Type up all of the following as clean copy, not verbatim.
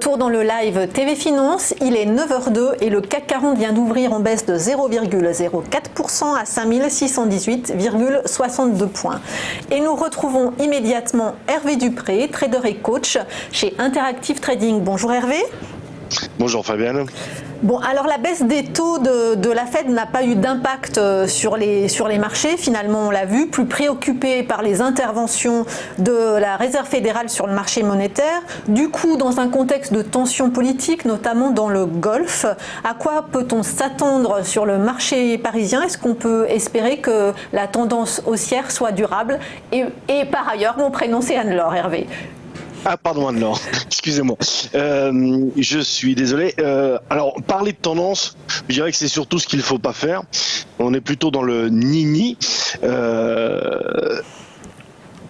retour dans le live TV Finance, il est 9h02 et le CAC 40 vient d'ouvrir en baisse de 0,04% à 5618,62 points. Et nous retrouvons immédiatement Hervé Dupré, trader et coach chez Interactive Trading. Bonjour Hervé. Bonjour Fabienne. Bon, alors la baisse des taux de la Fed n'a pas eu d'impact sur les marchés. Finalement, on l'a vu, plus préoccupé par les interventions de la Réserve fédérale sur le marché monétaire. Du coup, dans un contexte de tension politique, notamment dans le Golfe, à quoi peut-on s'attendre sur le marché parisien? Est-ce qu'on peut espérer que la tendance haussière soit durable? Et par ailleurs, mon prénom c'est Anne-Laure, Hervé. Ah pardon Anne-Laure, excusez-moi, je suis désolé. Alors parler de tendance, je dirais que c'est surtout ce qu'il ne faut pas faire. On est plutôt dans le ni-ni.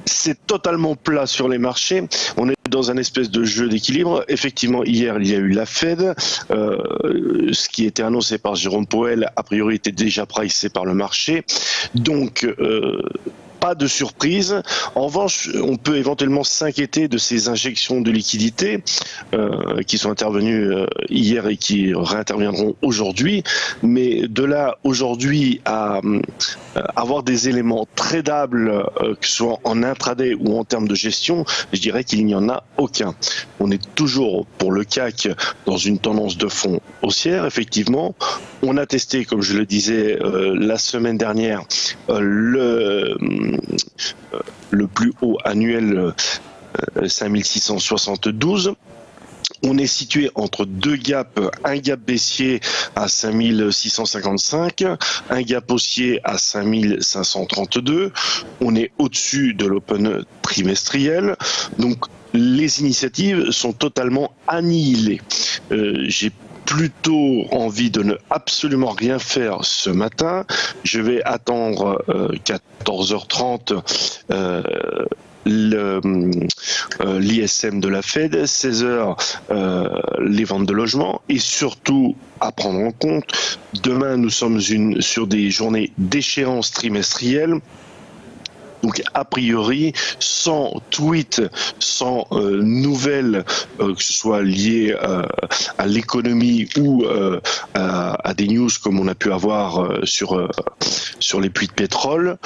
C'est totalement plat sur les marchés. On est dans un espèce de jeu d'équilibre. Effectivement, hier, il y a eu la Fed. Ce qui était annoncé par Jérôme Powell, a priori, était déjà pricé par le marché. Donc, pas de surprise. En revanche, on peut éventuellement s'inquiéter de ces injections de liquidités qui sont intervenues hier et qui réinterviendront aujourd'hui. Mais de là, aujourd'hui, à avoir des éléments tradables, que ce soit en intraday ou en termes de gestion, je dirais qu'il n'y en a aucun. On est toujours, pour le CAC, dans une tendance de fond haussière, effectivement. On a testé, comme je le disais la semaine dernière, le plus haut annuel 5672. On est situé entre deux gaps, un gap baissier à 5655, un gap haussier à 5532. On est au-dessus de l'open trimestriel. Donc les initiatives sont totalement annihilées. J'ai plutôt envie de ne absolument rien faire ce matin. Je vais attendre 14h30 l'ISM de la Fed, 16h les ventes de logements, et surtout à prendre en compte, demain nous sommes sur des journées d'échéance trimestrielle. Donc a priori, sans tweet, sans nouvelles, que ce soit liées à l'économie ou à des news comme on a pu avoir sur les puits de pétrole,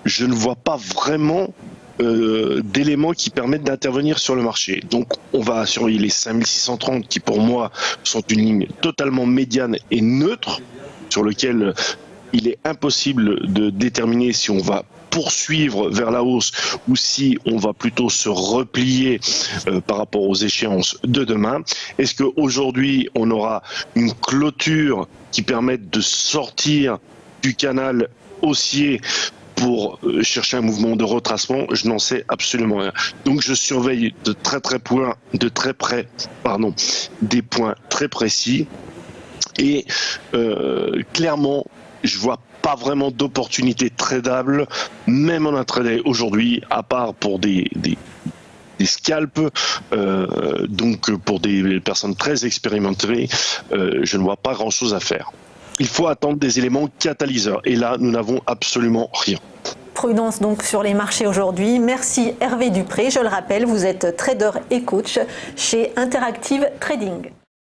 je ne vois pas vraiment d'éléments qui permettent d'intervenir sur le marché. Donc on va surveiller les 5630 qui pour moi sont une ligne totalement médiane et neutre sur lequel il est impossible de déterminer si on va poursuivre vers la hausse ou si on va plutôt se replier par rapport aux échéances de demain. Est-ce qu'aujourd'hui on aura une clôture qui permette de sortir du canal haussier pour chercher un mouvement de retracement? Je n'en sais absolument rien. Donc je surveille de très près des points très précis et clairement je vois pas vraiment d'opportunité tradable, même en intraday aujourd'hui, à part pour des scalps, donc pour des personnes très expérimentées, je ne vois pas grand chose à faire. Il faut attendre des éléments catalyseurs, et là nous n'avons absolument rien. Prudence donc sur les marchés aujourd'hui. Merci Hervé Dupré. Je le rappelle, vous êtes trader et coach chez Interactive Trading.